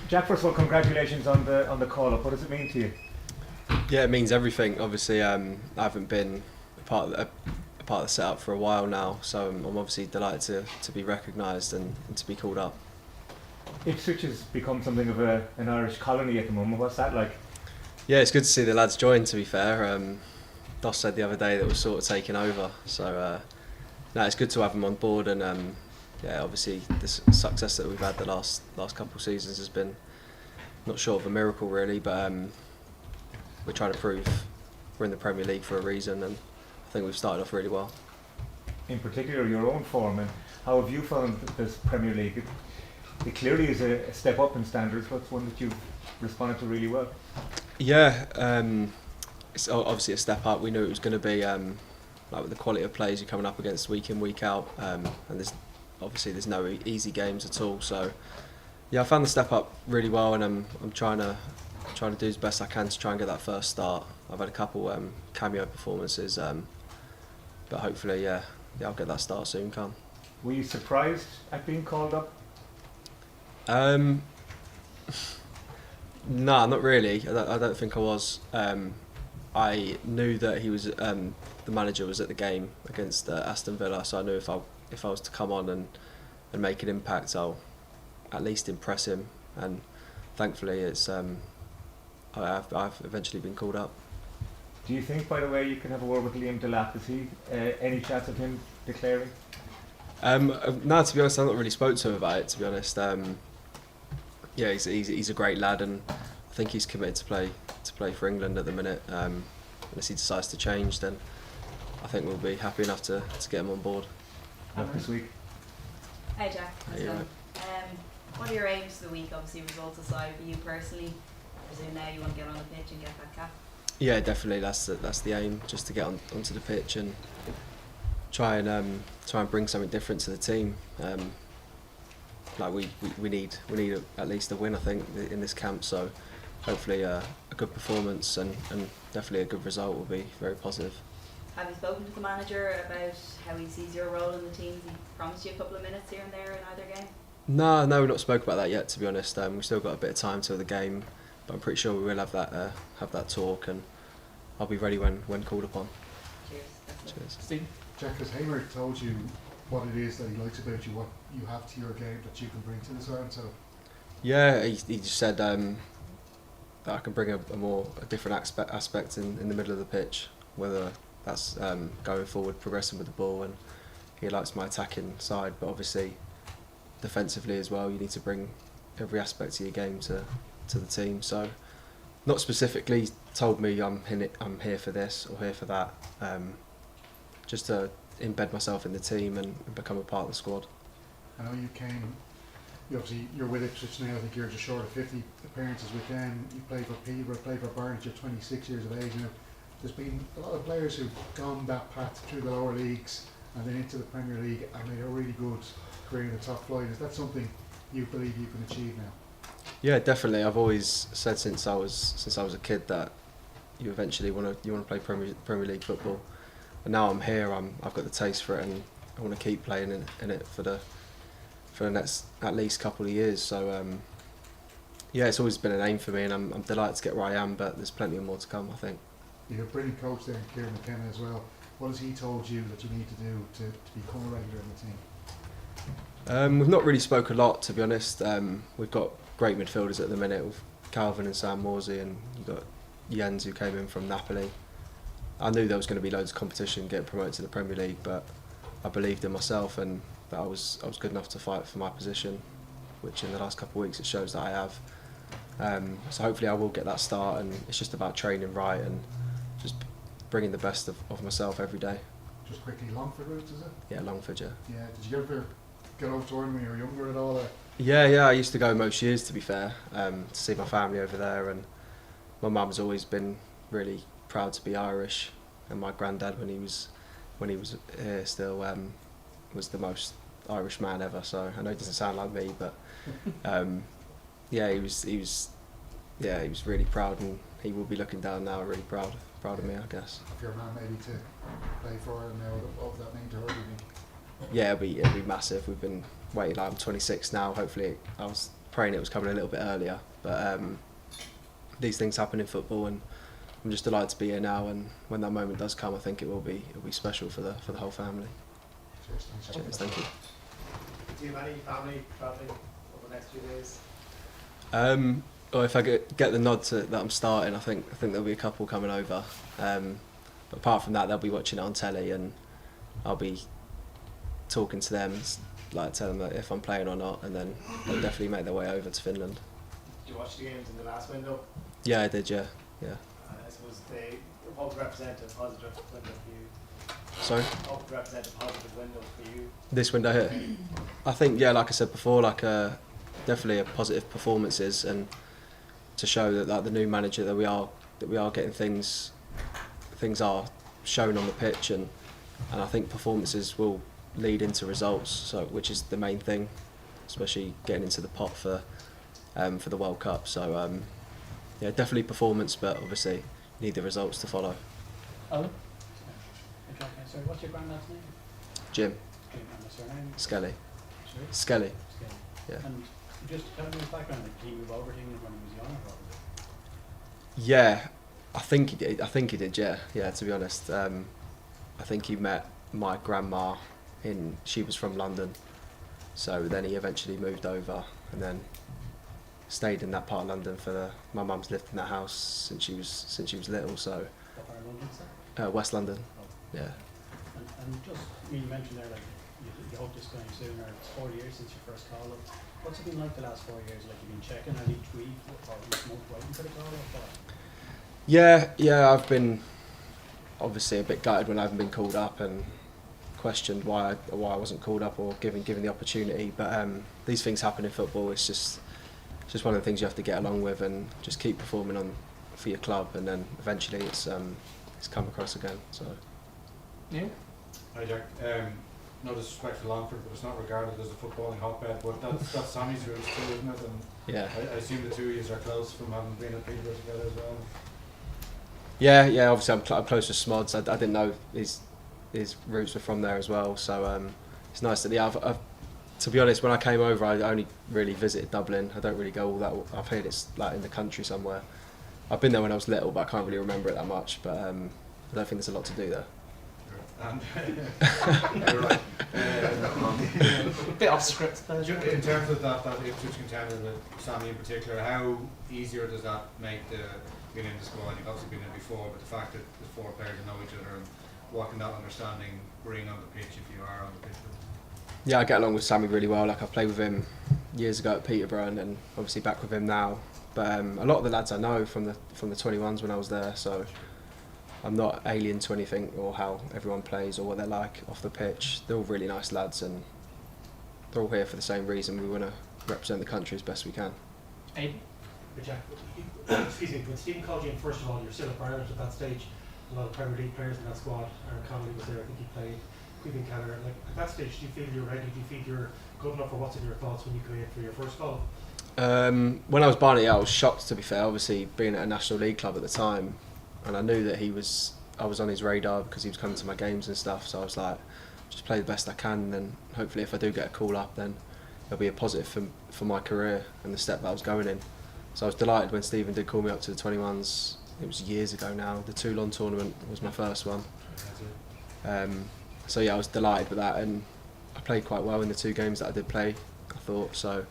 Jack, first of all, congratulations on the call up. What does it mean to you? Yeah, it means everything. Obviously, I haven't been a part of the setup for a while now, so I'm obviously delighted to be recognised and to be called up. Ipswich has become something of an Irish colony at the moment. What's that like? Yeah, it's good to see the lads join. To be fair, Doss said the other day that we're sort of taking over, so no, it's good to have them on board. And yeah, obviously the success that we've had the last couple of seasons has been not short of a miracle, really. But we're trying to prove we're in the Premier League for a reason, and I think we've started off really well. In particular, your own form, and how have you found this Premier League? It clearly is a step up in standards, but it's one that you've responded to really well. Yeah, it's obviously a step up. We knew it was going to be like with the quality of players you're coming up against week in, week out, and there's no easy games at all. So yeah, I found the step up really well, and I'm trying to do as best I can to try and get that first start. I've had a couple cameo performances, but hopefully, yeah, I'll get that start soon. Were you surprised at being called up? Nah, not really. I don't think I was. I knew that he was the manager was at the game against Aston Villa, so I knew if I was to come on and make an impact, I'll at least impress him. And thankfully, it's I've eventually been called up. Do you think, by the way, you can have a word with Liam Delap? Is he any chance of him declaring? No, to be honest, I've not really spoke to him about it. To be honest, yeah, he's a great lad, and I think he's committed to play for England at the minute. Unless he decides to change, then I think we'll be happy enough to get him on board. Not this week. Hi Jack, how's it Hey, going? What are your aims for the week? Obviously, results aside, for you personally, I presume now you want to get on the pitch and get that cap. Yeah, definitely. That's the aim, just to get onto the pitch and try and bring something different to the team. Like we need at least a win, I think, in this camp. So hopefully a good performance and definitely a good result will be very positive. Have you spoken to the manager about how he sees your role in the team? Has he promised you a couple of minutes here and there in either game? No, we've not spoke about that yet. To be honest, we've still got a bit of time till the game, but I'm pretty sure we will have that talk, and I'll be ready when called upon. Cheers. Cheers. Steve? Jack, has Hamer told you what it is that he likes about you, what you have to your game that you can bring to this Ireland setup? Yeah, he just said that I can bring a different aspect in the middle of the pitch, whether that's going forward, progressing with the ball, and he likes my attacking side, but obviously defensively as well, you need to bring every aspect of your game to the team. So not specifically told me I'm here for this or here for that, just to embed myself in the team and become a part of the squad. I know you're with Ipswich now. I think you're just short of 50 appearances with them. You play for Peterborough, play for Barnet. You're 26 years of age now. There's been a lot of players who've gone that path through the lower leagues and then into the Premier League and made a really good career in the top flight. Is that something you believe you can achieve now? Yeah, definitely. I've always said since I was a kid that you eventually want to play Premier League football, and now I'm here. I've got the taste for it, and I want to keep playing in it for the next at least couple of years. So yeah, it's always been an aim for me, and I'm delighted to get where I am. But there's plenty more to come, I think. You have a brilliant coach there, Kieran McKenna, as well. What has he told you that you need to do to become a regular in the team? We've not really spoke a lot, to be honest. We've got great midfielders at the minute with Calvin and Sam Morsey, and you've got Jens, who came in from Napoli. I knew there was going to be loads of competition getting promoted to the Premier League, but I believed in myself and that I was good enough to fight for my position, which in the last couple of weeks it shows that I have. So hopefully I will get that start, and it's just about training right and just bringing the best of myself every day. Just quickly, Longford roots, is it? Yeah, Longford, yeah. Yeah. Did you ever get over to Ireland when you were younger at all? Yeah, I used to go most years, to be fair, to see my family over there, and my mum's always been really proud to be Irish, and my granddad, when he was here still, was the most Irish man ever. So I know it doesn't sound like me, but yeah, he was really proud, and he will be looking down now, really proud of me, I guess. If your man maybe to play for Ireland now, what would that mean to her, do you think? Yeah, it'll be massive. We've been waiting. I'm 26 now. Hopefully, I was praying it was coming a little bit earlier. But these things happen in football, and I'm just delighted to be here now. And when that moment does come, I think it'll be special for the whole family. Cheers, thank you. Do you have any family travelling over the next few days? Or if I get the nod that I'm starting, I think there'll be a couple coming over. But apart from that, they'll be watching it on telly, and I'll be talking to them, like tell them that if I'm playing or not, and then they'll definitely make their way over to Finland. Did you watch the games in the last window? Yeah, I did. Yeah. I suppose they hope to represent a positive window for you. Sorry. Hope to represent a positive window for you. This window here, I think, yeah, like I said before, definitely a positive performances, and to show that like the new manager that we are getting things are shown on the pitch, and I think performances will lead into results, so which is the main thing, especially getting into the pot for the World Cup. So yeah, definitely performance, but obviously you need the results to follow. Owen? Okay, sorry, what's your granddad's name? Jim Jim, and the surname? Skelly. Sorry? Skelly. Skelly. Yeah. And just tell me his background, like, did he move over to England when he was young, or what was it? Yeah, I think he did. Yeah. To be honest, I think he met my grandma she was from London, so then he eventually moved over and then stayed in that part of London my mum's lived in that house since she was little. So What part of London, sir? West London. Oh. Yeah. And just, you mentioned there, like, you hope this going sooner. It's 4 years since your first call up. What's it been like the last 4 years? Like, you've been checking at each week or each month waiting for the call up? Or? Yeah, I've been obviously a bit gutted when I haven't been called up and questioned why I wasn't called up or given the opportunity. But these things happen in football. It's just one of the things you have to get along with and just keep performing for your club, and then eventually it's come across again. So. Yeah. Hi Jack. No disrespect to Longford, but it's not regarded as a footballing hotbed. But that's Sammy's roots too, isn't it? And Yeah. I assume the two of you are close from having been at Peterborough together as well. Yeah. Obviously, I'm close to Smods. I didn't know his roots were from there as well. So it's nice that I've to be honest, when I came over, I only really visited Dublin. I don't really go all that. I've heard it's like in the country somewhere. I've been there when I was little, but I can't really remember it that much. But I don't think there's a lot to do there. And You're right. A bit off script. in terms of that Ipswich contender with Sammy in particular, how easier does that make being in the squad? You've obviously been in before, but the fact that the four players know each other, and what can that understanding bring on the pitch if you are on the pitch with them? Yeah, I get along with Sammy really well. Like I played with him years ago at Peterborough, and then obviously back with him now. But a lot of the lads I know from the 21s when I was there, so I'm not alien to anything or how everyone plays or what they're like off the pitch. They're all really nice lads, and they're all here for the same reason. We want to represent the country as best we can. Aidan? Jack, excuse me, when Stephen called you in, first of all, you're still at Ireland at that stage. A lot of Premier League players in that squad. Aaron Connolly was there, I think he played. Queen McKenna. Like, at that stage, do you feel you're ready? Do you feel you're good enough, or what's in your thoughts when you come in for your first call? When I was buying it, I was shocked, to be fair, obviously being at a National League club at the time, and I knew that I was on his radar because he was coming to my games and stuff, so I was like, just play the best I can, and then hopefully if I do get a call up, then it'll be a positive for my career and the step that I was going in. So I was delighted when Stephen did call me up to the 21s. It was years ago now. The Toulon tournament was my first one. So yeah, I was delighted with that, and I played quite well in the two games that I did play, I thought. So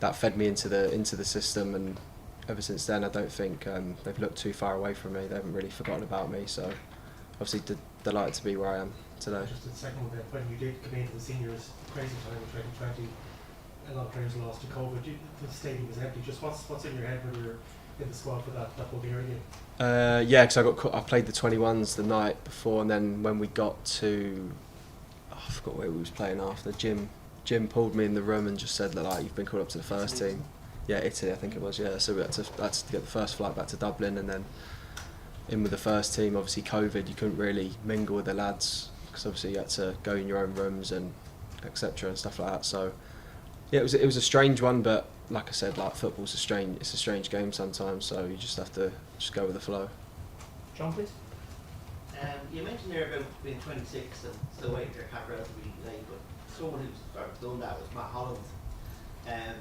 that fed me into the system, and ever since then I don't think they've looked too far away from me. They haven't really forgotten about me, so obviously delighted to be where I am today. Just the second one, when you did come into the seniors, crazy time in 2020, a lot of players lost to COVID. The stadium was empty. Just what's in your head when you're in the squad for that Bulgaria game? Yeah, because I played the 21s the night before, and then when we got to, I forgot where we was playing after. Jim pulled me in the room and just said that like, you've been called up to the first team. Yeah, Italy, I think it was. Yeah, so we had to get the first flight back to Dublin, and then in with the first team. Obviously, COVID, you couldn't really mingle with the lads because obviously you had to go in your own rooms and etc. and stuff like that. So yeah, it was a strange one, but like I said, like football's it's a strange game sometimes. So you just have to just go with the flow. John, please. You mentioned there about being 26 and still waiting for your cap relatively late, but someone who's done that was Matt Holland. And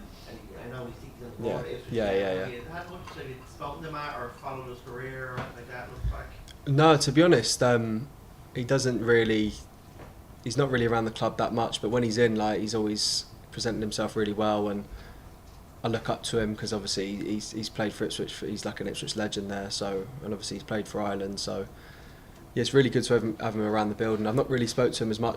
I know we think he's on the Yeah. board. Ipswich Yeah, Town. yeah, yeah. Have you had much, have you spoken to him or followed his career or anything like that, looked back? No, to be honest, he doesn't really. He's not really around the club that much, but when he's in, like, he's always presenting himself really well, and I look up to him because obviously he's played for Ipswich. He's like an Ipswich legend there, so, and obviously he's played for Ireland, so yeah, it's really good to have him around the building. I've not really spoke to him as much